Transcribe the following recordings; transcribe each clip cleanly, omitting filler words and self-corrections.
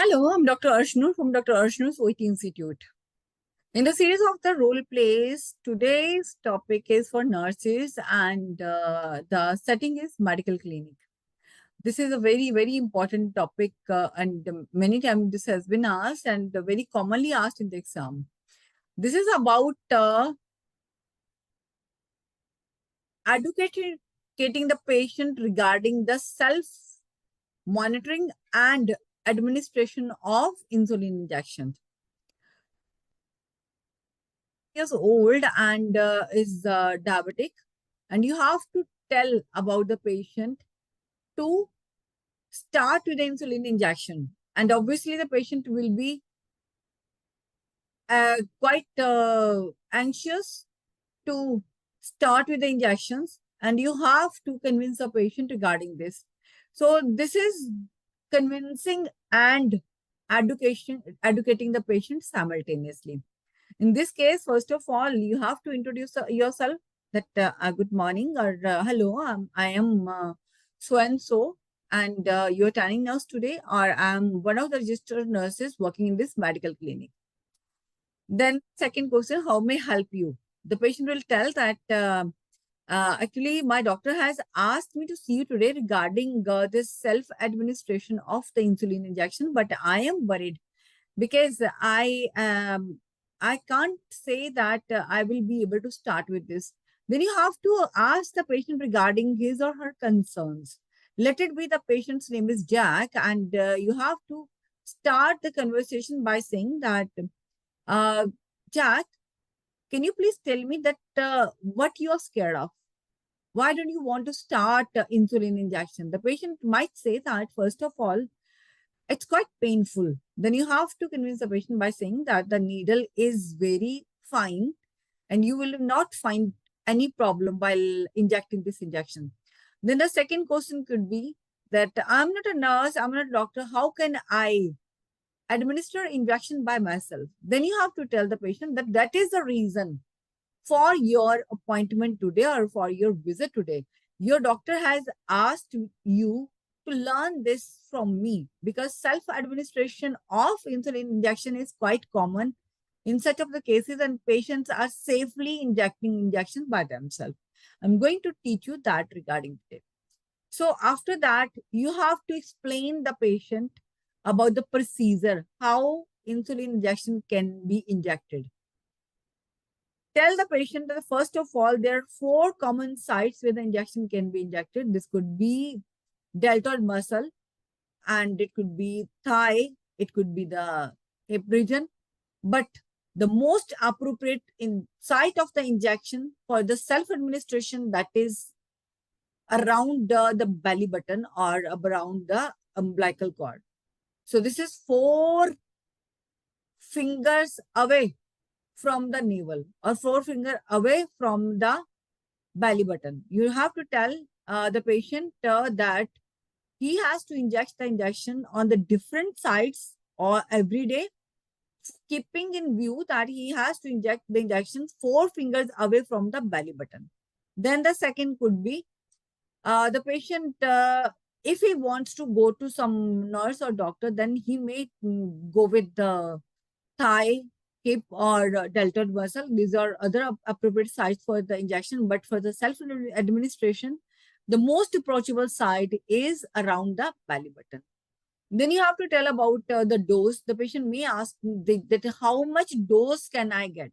Hello, I'm Dr. Arshnoor from Dr. Arshnoor's OIT Institute. In the series of the role plays, today's topic is for nurses and the setting is medical clinic. This is a very, very important topic and many times this has been asked and very commonly asked in the exam. This is about educating the patient regarding the self-monitoring and administration of insulin injections. Years old and is diabetic, and you have to tell about the patient to start with the insulin injection. And obviously, the patient will be quite anxious to start with the injections, and you have to convince the patient regarding this. So, this is convincing and educating the patient simultaneously. In this case, first of all, you have to introduce yourself that good morning or hello, I am so and so, and you're attending nurse today, or I'm one of the registered nurses working in this medical clinic. Then, second question, how may I help you? The patient will tell that actually, my doctor has asked me to see you today regarding this self administration of the insulin injection, but I am worried because I can't say that I will be able to start with this. Then you have to ask the patient regarding his or her concerns. Let it be the patient's name is Jack, and you have to start the conversation by saying that, uh, Jack, can you please tell me that what you are scared of? Why don't you want to start insulin injection? The patient might say that, first of all, it's quite painful. Then you have to convince the patient by saying that the needle is very fine and you will not find any problem while injecting this injection. Then the second question could be that I'm not a nurse, I'm not a doctor. How can I administer injection by myself? Then you have to tell the patient that that is the reason for your appointment today or for your visit today. Your doctor has asked you to learn this from me because self-administration of insulin injection is quite common in such of the cases and patients are safely injecting injections by themselves. I'm going to teach you that regarding today. So after that, you have to explain the patient about the procedure, how insulin injection can be injected. Tell the patient that first of all, there are 4 common sites where the injection can be injected. This could be deltoid muscle, and it could be thigh, it could be the hip region. But the most appropriate site of the injection for the self-administration, that is around the belly button or around the umbilical cord. So this is 4 fingers away from the navel or 4 finger away from the belly button. You have to tell the patient that he has to inject the injection on the different sides or every day, keeping in view that he has to inject the injection 4 fingers away from the belly button. Then the second could be the patient, if he wants to go to some nurse or doctor, then he may go with the thigh, hip, or deltoid muscle. These are other appropriate sites for the injection, but for the self-administration, the most approachable site is around the belly button. Then you have to tell about the dose. The patient may ask that how much dose can I get?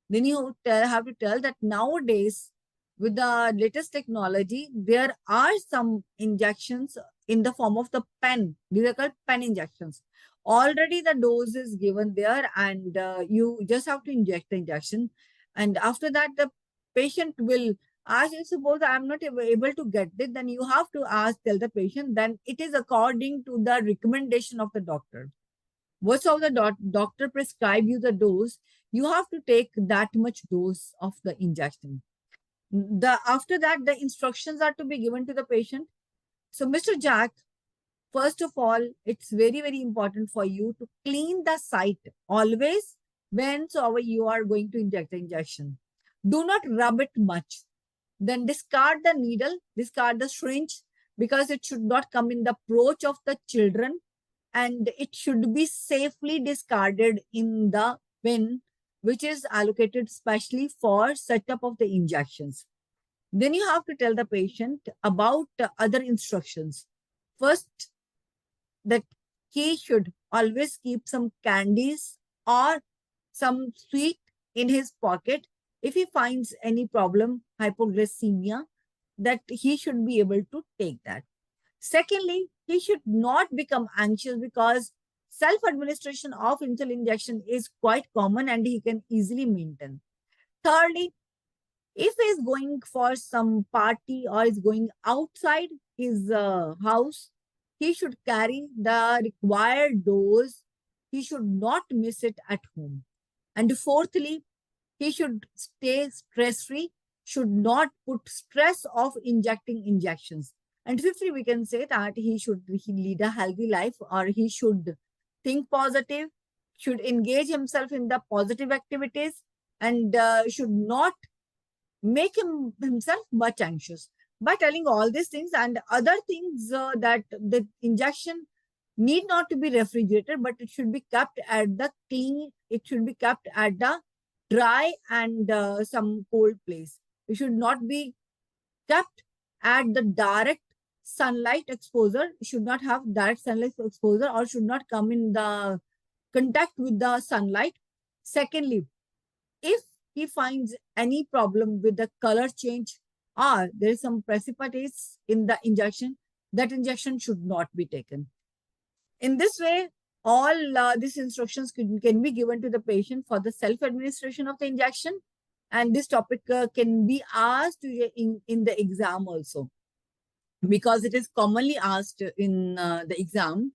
Then you have to tell that nowadays, with the latest technology, there are some injections in the form of the pen. These are called pen injections. Already the dose is given there and you just have to inject the injection. And after that, the patient will ask, suppose I'm not able to get it, then you have to tell the patient, then it is according to the recommendation of the doctor. Whatsoever the doctor prescribe you the dose, you have to take that much dose of the injection. After that, the instructions are to be given to the patient. So, Mr. Jack, first of all, it's very, very important for you to clean the site always whensoever you are going to inject the injection. Do not rub it much. Then discard the needle, discard the syringe because it should not come in the approach of the children and it should be safely discarded in the bin, which is allocated specially for setup of the injections. Then you have to tell the patient about other instructions. First, that he should always keep some candies or some sweet in his pocket. If he finds any problem, hypoglycemia, that he should be able to take that. Secondly, he should not become anxious because self-administration of insulin injection is quite common and he can easily maintain. Thirdly, if he is going for some party or is going outside his house, he should carry the required dose. He should not miss it at home. And fourthly, he should stay stress-free, should not put stress of injecting injections. And fifthly, we can say that he lead a healthy life, or he should think positive, should engage himself in the positive activities, and should not make himself much anxious. By telling all these things and other things, that the injection need not to be refrigerated, but it should be kept at the clean, it should be kept at the dry and some cold place. It should not be kept at the direct sunlight exposure. It should not have direct sunlight exposure or should not come in the contact with the sunlight. Secondly, if he finds any problem with the color change or there is some precipitates in the injection, that injection should not be taken. In this way, all these instructions can be given to the patient for the self-administration of the injection. And this topic can be asked in the exam also, because it is commonly asked in the exam.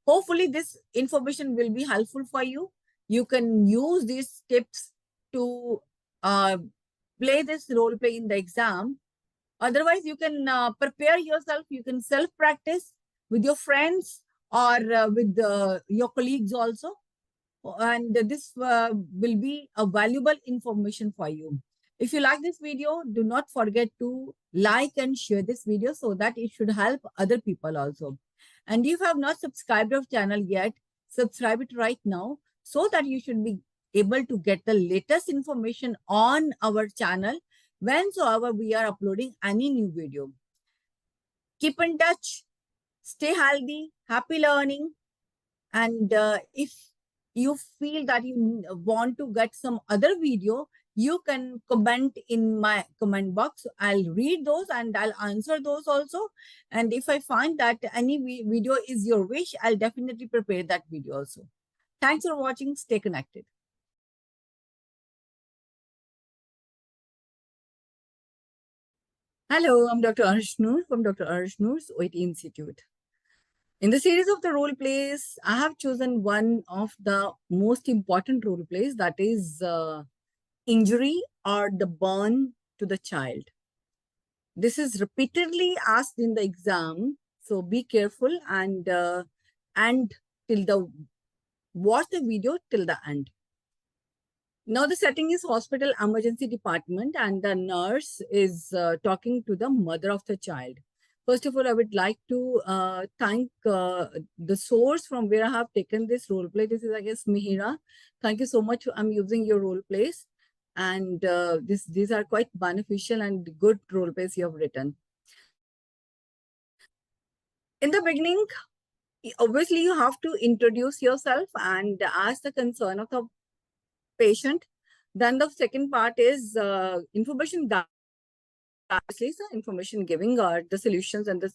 Hopefully, this information will be helpful for you. You can use these tips to play this role play in the exam. Otherwise, you can prepare yourself. You can self-practice with your friends or with your colleagues also. And this will be a valuable information for you. If you like this video, do not forget to like and share this video so that it should help other people also. And if you have not subscribed our channel yet, subscribe it right now so that you should be able to get the latest information on our channel whensoever we are uploading any new video. Keep in touch, stay healthy, happy learning. And if you feel that you want to get some other video, you can comment in my comment box. I'll read those and I'll answer those also. And if I find that any video is your wish, I'll definitely prepare that video also. Thanks for watching. Stay connected. Hello, I'm Dr. Arsh Noor from Dr. Arsh Noor's OIT Institute. In the series of the role plays, I have chosen one of the most important role plays, that is injury or the burn to the child. This is repeatedly asked in the exam, so be careful and watch the video till the end. Now the setting is hospital emergency department and the nurse is talking to the mother of the child. First of all, I would like to thank the source from where I have taken this role play. This is, I guess, Mihira. Thank you so much. I'm using your role plays. And these are quite beneficial and good role plays you have written. In the beginning, obviously, you have to introduce yourself and ask the concern of the patient. Then the second part is information information giving or the solutions and the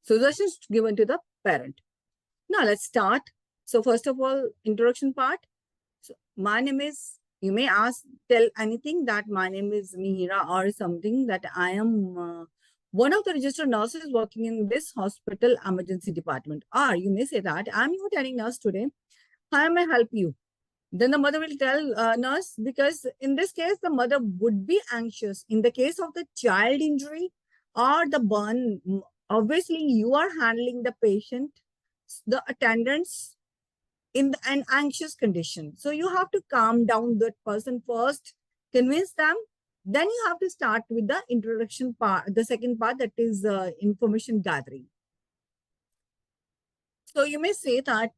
suggestions given to the parent. Now let's start. So first of all, introduction part. So my name is, you may tell anything that my name is Mihira or something, that I am one of the registered nurses working in this hospital emergency department. Or you may say that I'm your attending nurse today. How may I help you? Then the mother will tell nurse, because in this case, the mother would be anxious. In the case of the child injury or the burn, obviously you are handling the patient, the attendants in an anxious condition. So you have to calm down that person first, convince them. Then you have to start with the introduction part, the second part, that is information gathering. So you may say that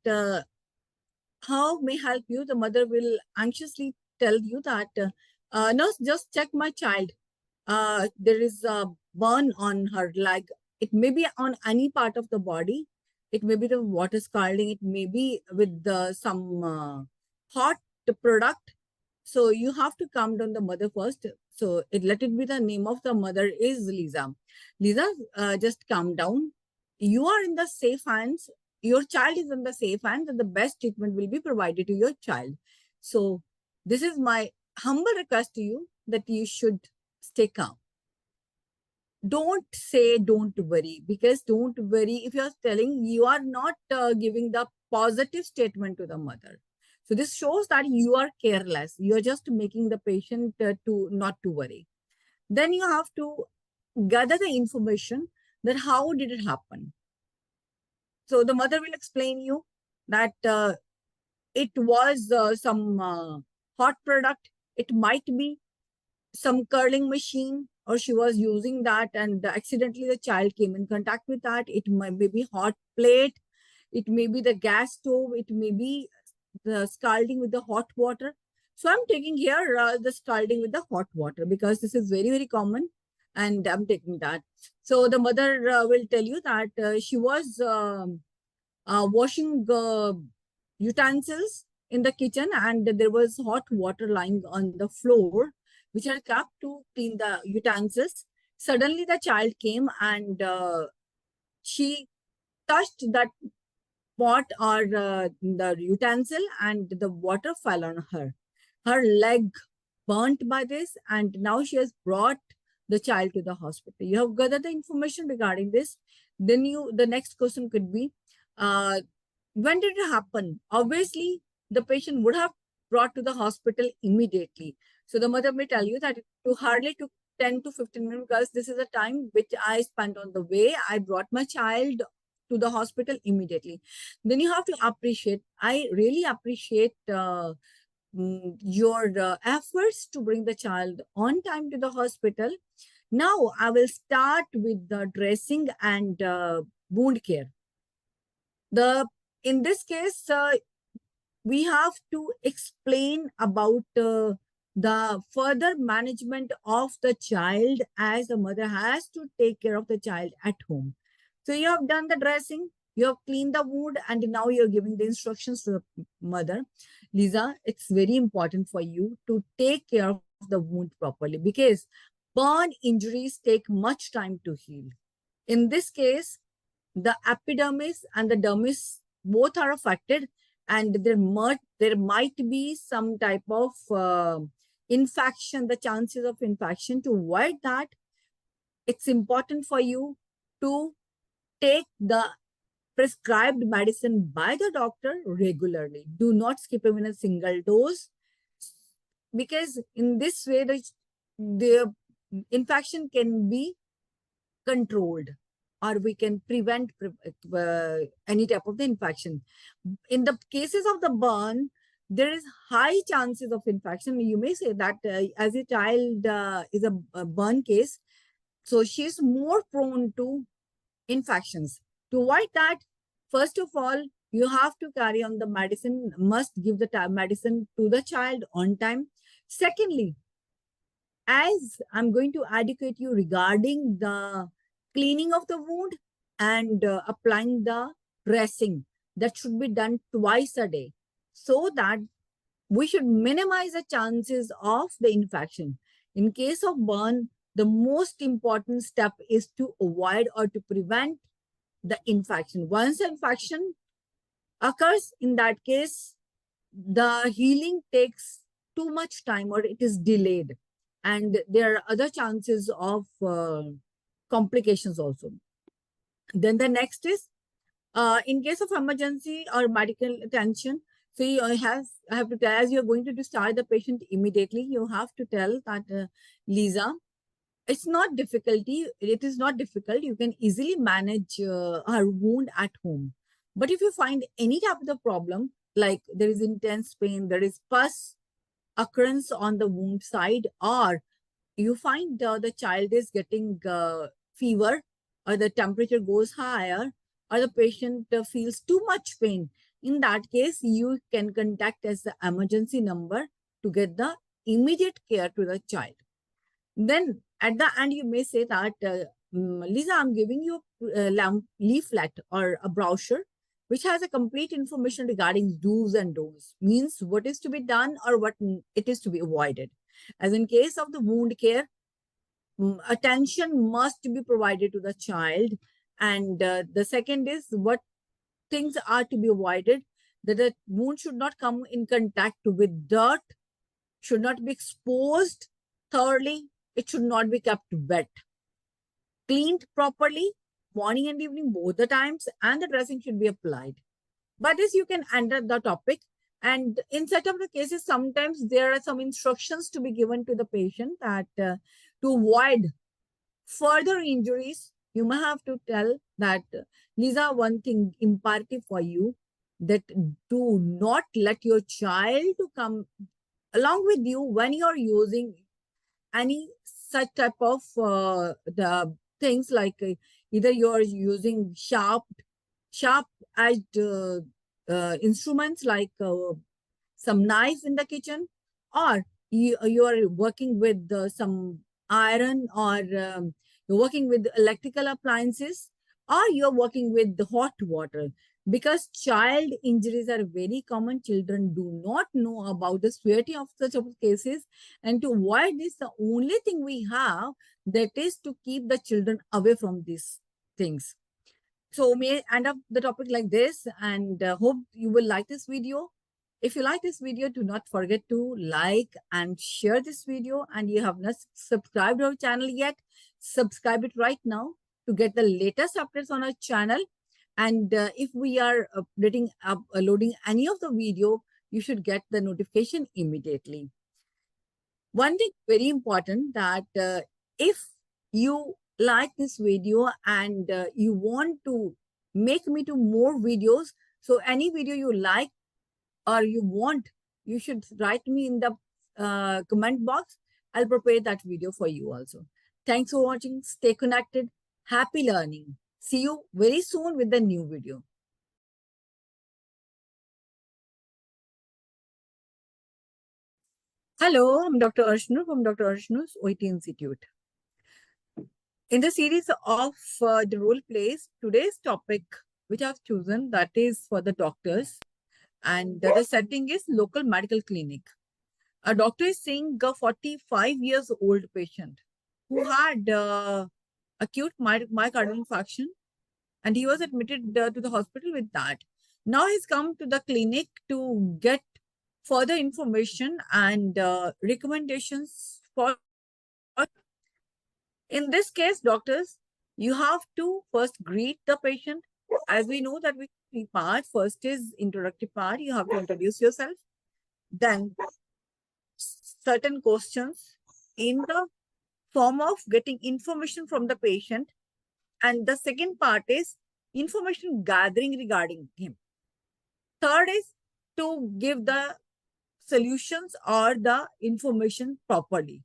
how may help you. The mother will anxiously tell you that, nurse, just check my child. There is a burn on her leg. It may be on any part of the body. It may be the water scalding. It may be with some hot product. So you have to calm down the mother first. So let it be the name of the mother is Lisa. Lisa, just calm down. You are in the safe hands. Your child is in the safe hands, and the best treatment will be provided to your child. So this is my humble request to you that you should stay calm. Don't say don't worry, because don't worry, if you're telling, you are not giving the positive statement to the mother. So this shows that you are careless. You are just making the patient to not to worry. Then you have to gather the information that how did it happen. So the mother will explain you that it was some hot product. It might be some curling machine, or she was using that and accidentally the child came in contact with that. It might be hot plate. It may be the gas stove. It may be the scalding with the hot water. So I'm taking here the scalding with the hot water because this is very, very common, and I'm taking that. So the mother will tell you that she was washing utensils in the kitchen, and there was hot water lying on the floor, which had kept to clean the utensils. Suddenly, the child came and she touched that pot or the utensil, and the water fell on her. Her leg burnt by this, and now she has brought the child to the hospital. You have gathered the information regarding this. Then the next question could be, uh, when did it happen? Obviously, the patient would have brought to the hospital immediately. So the mother may tell you that it hardly took 10 to 15 minutes, because this is the time which I spent on the way. I brought my child to the hospital immediately. Then you have to appreciate, I really appreciate your efforts to bring the child on time to the hospital. Now I will start with the dressing and wound care. In this case, we have to explain about the further management of the child, as the mother has to take care of the child at home. So you have done the dressing, you have cleaned the wound, and now you're giving the instructions to the mother. Lisa, it's very important for you to take care of the wound properly, because burn injuries take much time to heal. In this case, the epidermis and the dermis both are affected, and there might be some type of infection, the chances of infection. To avoid that, it's important for you to take the prescribed medicine by the doctor regularly. Do not skip even a single dose, because in this way, the infection can be controlled, or we can prevent any type of the infection. In the cases of the burn, there is high chances of infection. You may say that as a child is a burn case, so she's more prone to infections. To avoid that, first of all, you have to carry on the medicine, must give the medicine to the child on time. Secondly, as I'm going to educate you regarding the cleaning of the wound and applying the dressing, that should be done twice a day, so that we should minimize the chances of the infection. In case of burn, the most important step is to avoid or to prevent the infection. Once infection occurs, in that case, the healing takes too much time, or it is delayed, and there are other chances of complications also. Then the next is, in case of emergency or medical attention, so you have to tell, as you're going to discharge the patient immediately, you have to tell that, Lisa, it's not difficulty. It is not difficult. You can easily manage her wound at home. But if you find any type of the problem, like there is intense pain, there is pus occurrence on the wound side, or you find the child is getting fever, or the temperature goes higher, or the patient feels too much pain, in that case, you can contact as the emergency number to get the immediate care to the child. Then at the end, you may say that, Lisa, I'm giving you a leaflet or a brochure which has a complete information regarding do's and don'ts, means what is to be done or what it is to be avoided. As in case of the wound care, attention must be provided to the child. And the second is what things are to be avoided, that the wound should not come in contact with dirt, should not be exposed thoroughly, it should not be kept wet, cleaned properly, morning and evening, both the times, and the dressing should be applied. By this, you can enter the topic. And in such of the cases, sometimes there are some instructions to be given to the patient that to avoid further injuries, you may have to tell that, Lisa, one thing imperative for you, that do not let your child to come along with you when you're using any such type of the things like either you're using sharp edged instruments like some knife in the kitchen, or you are working with some iron, or you're working with electrical appliances, or you're working with the hot water, because child injuries are very common. Children do not know about the severity of such of cases, and to avoid this, the only thing we have, that is to keep the children away from these things. So may I end up the topic like this, and hope you will like this video. If you like this video, do not forget to like and share this video. And you have not subscribed our channel yet, subscribe it right now to get the latest updates on our channel. And if we are uploading any of the video, you should get the notification immediately. One thing very important, that if you like this video and you want to make me to more videos, so any video you like or you want, you should write me in the comment box. I'll prepare that video for you also. Thanks for watching. Stay connected. Happy learning. See you very soon with the new video. Hello, I'm Dr. Arshnu from Dr. Arshnu's OIT Institute. In the series of the role plays, today's topic, which I've chosen, that is for the doctors, and the setting is local medical clinic. A doctor is seeing a 45 years old patient who had acute myocardial infarction, and he was admitted to the hospital with that. Now he's come to the clinic to get further information and recommendations for. In this case, doctors, you have to first greet the patient. As we know that we have three parts. First is introductory part. You have to introduce yourself. Then certain questions in the form of getting information from the patient. And the second part is information gathering regarding him. Third is to give the solutions or the information properly.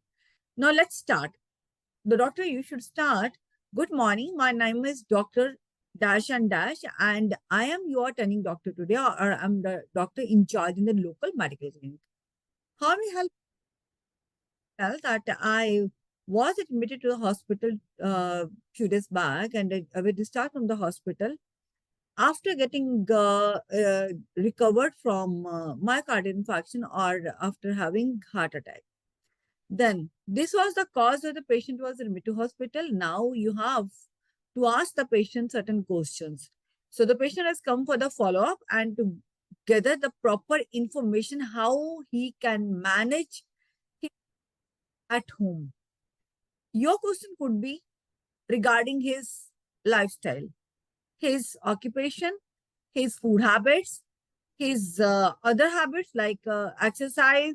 Now let's start. The doctor, you should start. Good morning. My name is Dr. Dash and Dash, and I am your attending doctor today, or I'm the doctor in charge in the local medical clinic. How may I help? Tell that I was admitted to the hospital few days back, and I will start from the hospital after getting recovered from myocardial infarction or after having heart attack. Then this was the cause that the patient was admitted to hospital. Now you have to ask the patient certain questions. So the patient has come for the follow-up and to gather the proper information how he can manage at home. Your question could be regarding his lifestyle, his occupation, his food habits, his other habits like exercise,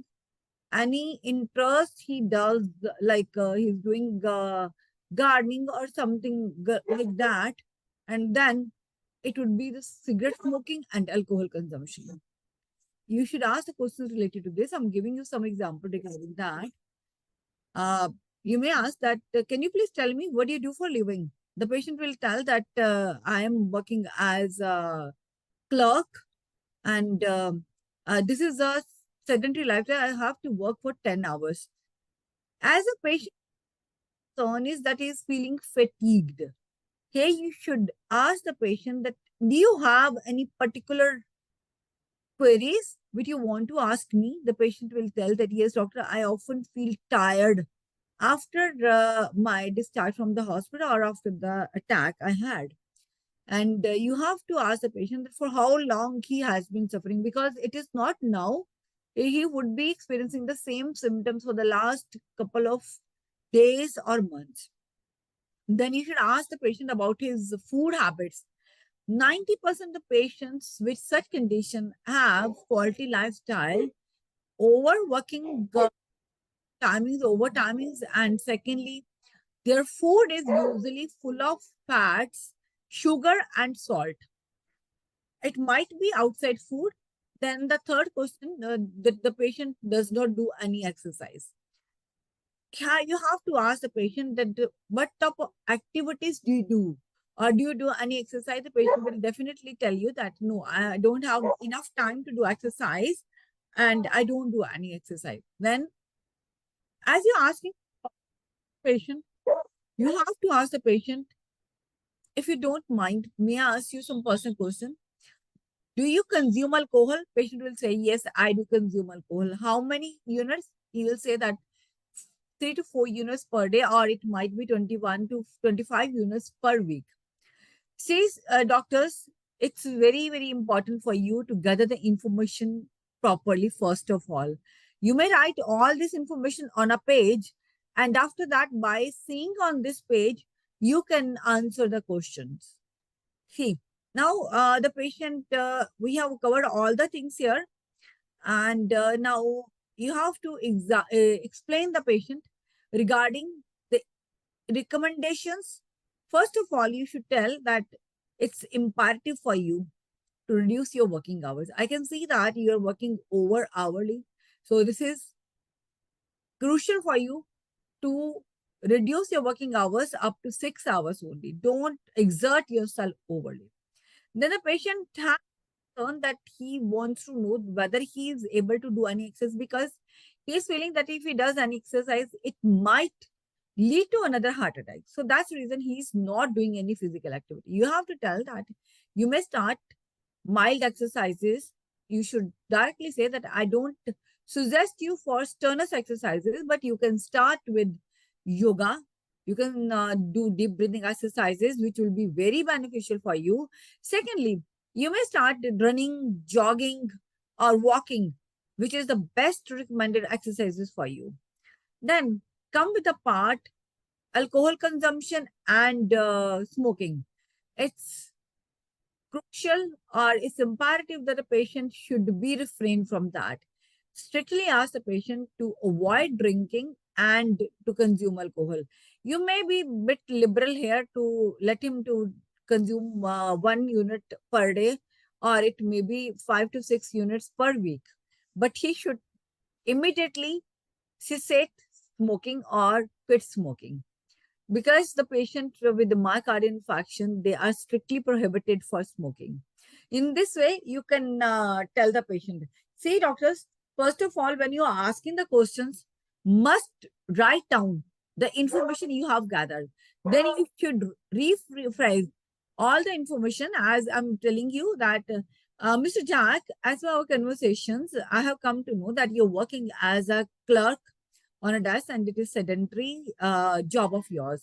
any interest he does, like he's doing gardening or something like that. And then it would be the cigarette smoking and alcohol consumption. You should ask the questions related to this. I'm giving you some example regarding that. You may ask that, can you please tell me what do you do for living? the patient will tell that I am working as a clerk and this is a sedentary lifestyle. I have to work for 10 hours. As a patient, concern is that he is feeling fatigued. Here you should ask the patient that, do you have any particular queries which you want to ask me? The patient will tell that, yes, doctor, I often feel tired after my discharge from the hospital or after the attack I had. And you have to ask the patient that for how long he has been suffering, because it is not now. He would be experiencing the same symptoms for the last couple of days or months. Then you should ask the patient about his food habits. 90% of patients with such condition have quality lifestyle, overworking timings, over timings, and secondly, their food is usually full of fats, sugar, and salt. It might be outside food. Then the third question, the patient does not do any exercise. You have to ask the patient that what type of activities do you do? Or do you do any exercise? The patient will definitely tell you that no, I don't have enough time to do exercise and I don't do any exercise. Then as you're asking patient, you have to ask the patient, if you don't mind, may I ask you some personal question? Do you consume alcohol? Patient will say, yes, I do consume alcohol. How many units? He will say that 3 to 4 units per day, or it might be 21 to 25 units per week. Says doctors, it's very, very important for you to gather the information properly, first of all. You may write all this information on a page, and after that, by seeing on this page, you can answer the questions. See, now the patient, we have covered all the things here, and now you have to explain the patient regarding the recommendations. First of all, you should tell that it's imperative for you to reduce your working hours. I can see that you're working over hourly. So this is crucial for you to reduce your working hours up to 6 hours only. Don't exert yourself overly. Then the patient has concern that he wants to know whether he is able to do any exercise, because he's feeling that if he does any exercise, it might lead to another heart attack. So that's the reason he's not doing any physical activity. You have to tell that you may start mild exercises. You should directly say that I don't suggest you for strenuous exercises, but you can start with yoga. You can do deep breathing exercises, which will be very beneficial for you. Secondly, you may start running, jogging, or walking, which is the best recommended exercises for you. Then come with the part alcohol consumption and smoking. It's crucial, or it's imperative that the patient should be refrained from that. Strictly ask the patient to avoid drinking and to consume alcohol. You may be a bit liberal here to let him to consume 1 unit per day, or it may be 5 to 6 units per week. But he should immediately cessate smoking or quit smoking, because the patient with the myocardial infarction, they are strictly prohibited for smoking. In this way, you can tell the patient, see doctors, first of all, when you are asking the questions, must write down the information you have gathered. Then you should rephrase all the information as I'm telling you that, Mr. Jack, as per our conversations, I have come to know that you're working as a clerk on a desk and it is sedentary job of yours.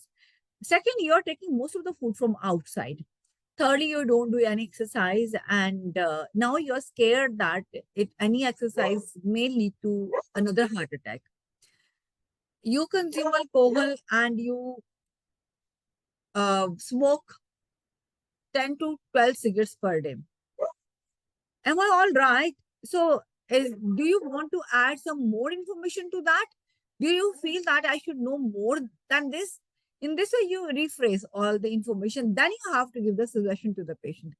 Second, you're taking most of the food from outside. Thirdly, you don't do any exercise, and now you're scared that any exercise may lead to another heart attack. You consume alcohol and you smoke 10 to 12 cigarettes per day. Am I all right? So, do you want to add some more information to that? Do you feel that I should know more than this? In this way, you rephrase all the information. Then you have to give the suggestion to the patient.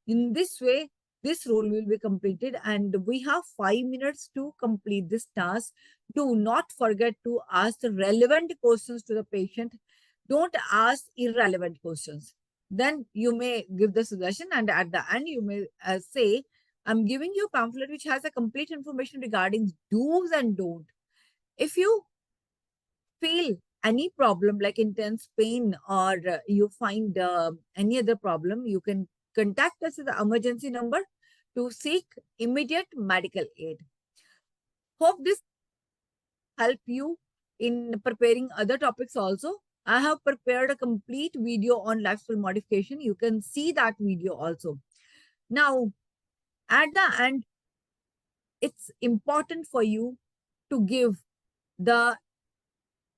In this way, this role will be completed, and we have 5 minutes to complete this task. Do not forget to ask the relevant questions to the patient. Don't ask irrelevant questions. Then you may give the suggestion, and at the end, you may say, I'm giving you a pamphlet which has a complete information regarding do's and don't. If you feel any problem like intense pain, or you find any other problem, you can contact us with the emergency number to seek immediate medical aid. Hope this help you in preparing other topics also. I have prepared a complete video on lifestyle modification. You can see that video also. Now, at the end, it's important for you to give the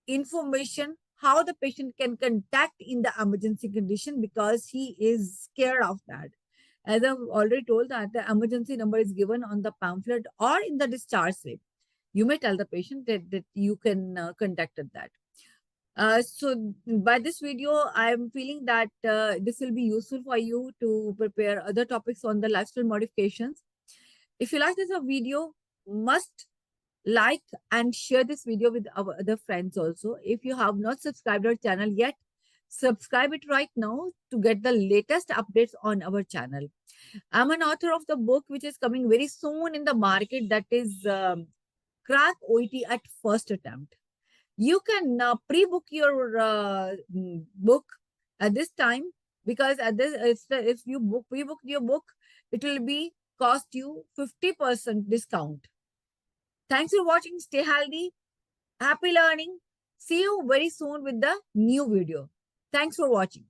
information how the patient can contact in the emergency condition, because he is scared of that. As I've already told, that the emergency number is given on the pamphlet or in the discharge slip. You may tell the patient that you can contact that. So by this video, I'm feeling that this will be useful for you to prepare other topics on the lifestyle modifications. If you like this video, must like and share this video with our other friends also. If you have not subscribed our channel yet, subscribe it right now to get the latest updates on our channel. I'm an author of the book which is coming very soon in the market, that is Crack OET at First Attempt. You can pre-book your book at this time, because at this, if you pre-book your book, it will be cost you 50% discount. Thanks for watching. Stay healthy. Happy learning. See you very soon with the new video. Thanks for watching.